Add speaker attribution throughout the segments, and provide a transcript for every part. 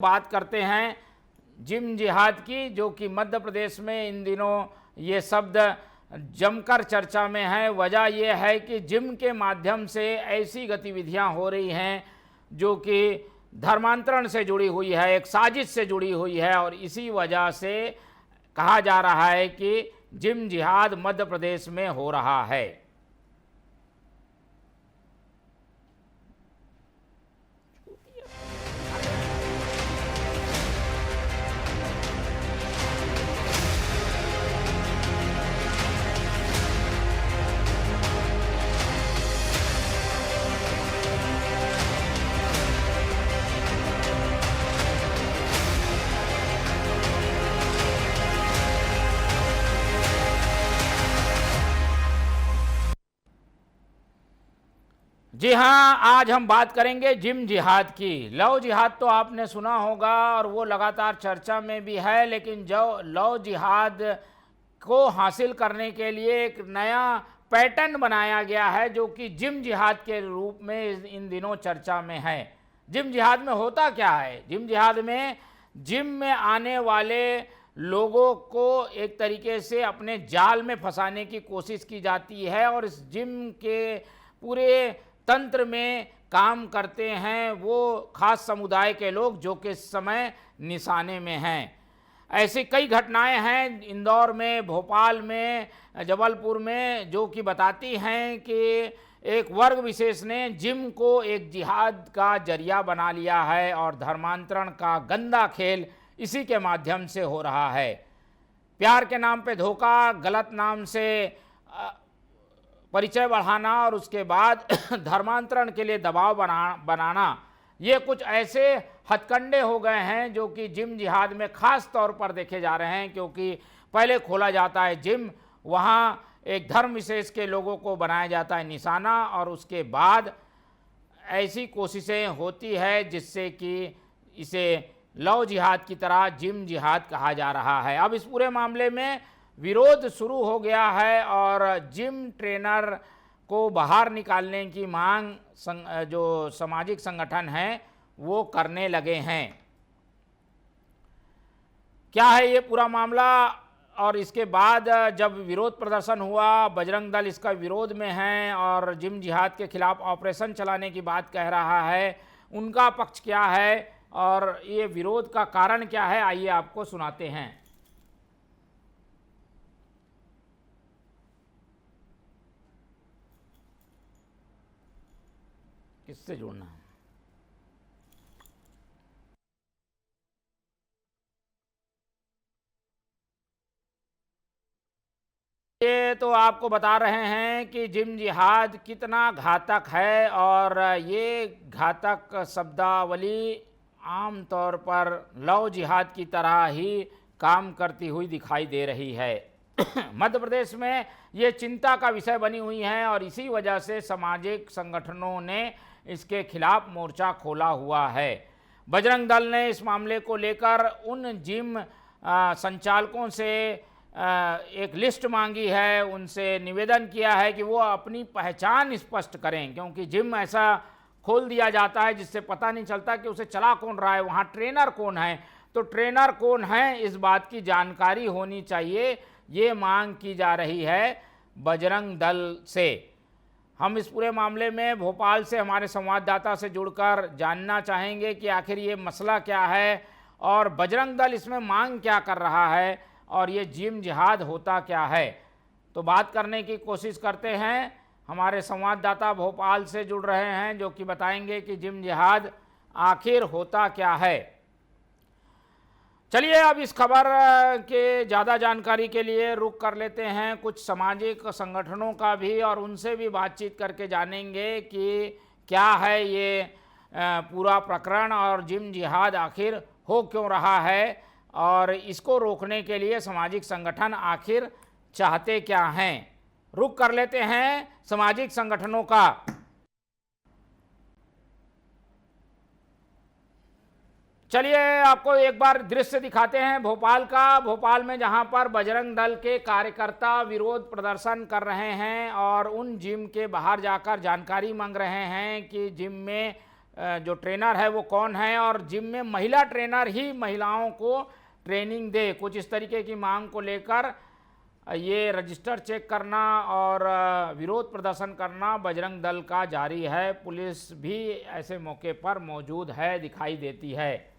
Speaker 1: बात करते हैं जिम जिहाद की, जो कि मध्य प्रदेश में इन दिनों ये शब्द जमकर चर्चा में है। वजह यह है कि जिम के माध्यम से ऐसी गतिविधियां हो रही हैं जो कि धर्मांतरण से जुड़ी हुई है, एक साजिश से जुड़ी हुई है, और इसी वजह से कहा जा रहा है कि जिम जिहाद मध्य प्रदेश में हो रहा है। जी हाँ, आज हम बात करेंगे जिम जिहाद की। लव जिहाद तो आपने सुना होगा और वो लगातार चर्चा में भी है, लेकिन जो लव जिहाद को हासिल करने के लिए एक नया पैटर्न बनाया गया है जो कि जिम जिहाद के रूप में इन दिनों चर्चा में है। जिम जिहाद में होता क्या है? जिम जिहाद में जिम में आने वाले लोगों को एक तरीके से अपने जाल में फंसाने की कोशिश की जाती है, और इस जिम के पूरे तंत्र में काम करते हैं वो खास समुदाय के लोग जो कि इस समय निशाने में हैं। ऐसी कई घटनाएं हैं इंदौर में, भोपाल में, जबलपुर में, जो कि बताती हैं कि एक वर्ग विशेष ने जिम को एक जिहाद का जरिया बना लिया है और धर्मांतरण का गंदा खेल इसी के माध्यम से हो रहा है। प्यार के नाम पे धोखा, गलत नाम से परिचय बढ़ाना और उसके बाद धर्मांतरण के लिए दबाव बनाना, ये कुछ ऐसे हथकंडे हो गए हैं जो कि जिम जिहाद में खास तौर पर देखे जा रहे हैं। क्योंकि पहले खोला जाता है जिम, वहाँ एक धर्म विशेष के लोगों को बनाया जाता है निशाना, और उसके बाद ऐसी कोशिशें होती है जिससे कि इसे लव जिहाद की तरह जिम जिहाद कहा जा रहा है। अब इस पूरे मामले में विरोध शुरू हो गया है और जिम ट्रेनर को बाहर निकालने की मांग जो सामाजिक संगठन हैं वो करने लगे हैं। क्या है ये पूरा मामला? और इसके बाद जब विरोध प्रदर्शन हुआ, बजरंग दल इसका विरोध में है और जिम जिहाद के खिलाफ ऑपरेशन चलाने की बात कह रहा है। उनका पक्ष क्या है और ये विरोध का कारण क्या है, आइए आपको सुनाते हैं। किससे जोड़ना है? ये तो आपको बता रहे हैं कि जिम जिहाद कितना घातक है, और ये घातक शब्दावली आम तौर पर लव जिहाद की तरह ही काम करती हुई दिखाई दे रही है। मध्य प्रदेश में ये चिंता का विषय बनी हुई है और इसी वजह से सामाजिक संगठनों ने इसके खिलाफ मोर्चा खोला हुआ है। बजरंग दल ने इस मामले को लेकर उन जिम संचालकों से एक लिस्ट मांगी है, उनसे निवेदन किया है कि वो अपनी पहचान स्पष्ट करें, क्योंकि जिम ऐसा खोल दिया जाता है जिससे पता नहीं चलता कि उसे चला कौन रहा है, वहाँ ट्रेनर कौन है। तो ट्रेनर कौन है इस बात की जानकारी होनी चाहिए, ये मांग की जा रही है बजरंग दल से। हम इस पूरे मामले में भोपाल से हमारे संवाददाता से जुड़कर जानना चाहेंगे कि आखिर ये मसला क्या है और बजरंग दल इसमें मांग क्या कर रहा है और ये जिम जिहाद होता क्या है। तो बात करने की कोशिश करते हैं। हमारे संवाददाता भोपाल से जुड़ रहे हैं जो कि बताएंगे कि जिम जिहाद आखिर होता क्या है। चलिए अब इस खबर के ज़्यादा जानकारी के लिए रुख कर लेते हैं कुछ सामाजिक संगठनों का भी, और उनसे भी बातचीत करके जानेंगे कि क्या है ये पूरा प्रकरण और जिम जिहाद आखिर हो क्यों रहा है और इसको रोकने के लिए सामाजिक संगठन आखिर चाहते क्या हैं। रुख कर लेते हैं सामाजिक संगठनों का। चलिए आपको एक बार दृश्य दिखाते हैं भोपाल का। भोपाल में जहां पर बजरंग दल के कार्यकर्ता विरोध प्रदर्शन कर रहे हैं और उन जिम के बाहर जाकर जानकारी मांग रहे हैं कि जिम में जो ट्रेनर है वो कौन है और जिम में महिला ट्रेनर ही महिलाओं को ट्रेनिंग दे, कुछ इस तरीके की मांग को लेकर ये रजिस्टर चेक करना और विरोध प्रदर्शन करना बजरंग दल का जारी है। पुलिस भी ऐसे मौके पर मौजूद है, दिखाई देती है।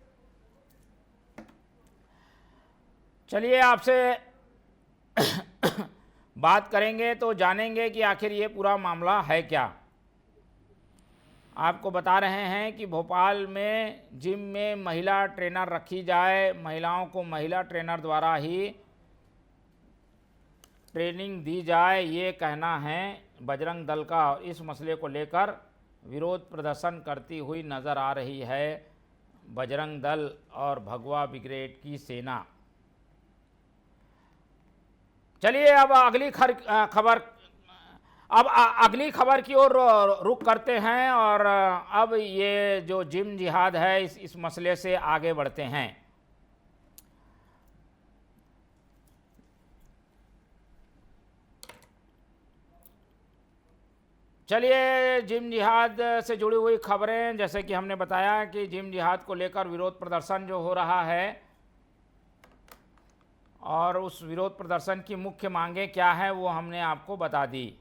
Speaker 1: चलिए आपसे बात करेंगे तो जानेंगे कि आखिर ये पूरा मामला है क्या। आपको बता रहे हैं कि भोपाल में जिम में महिला ट्रेनर रखी जाए, महिलाओं को महिला ट्रेनर द्वारा ही ट्रेनिंग दी जाए, ये कहना है बजरंग दल का। इस मसले को लेकर विरोध प्रदर्शन करती हुई नज़र आ रही है बजरंग दल और भगवा ब्रिगेड की सेना। चलिए अब अगली खबर की ओर रुख करते हैं और अब ये जो जिम जिहाद है इस मसले से आगे बढ़ते हैं। चलिए जिम जिहाद से जुड़ी हुई खबरें, जैसे कि हमने बताया कि जिम जिहाद को लेकर विरोध प्रदर्शन जो हो रहा है और उस विरोध प्रदर्शन की मुख्य मांगें क्या है वो हमने आपको बता दी।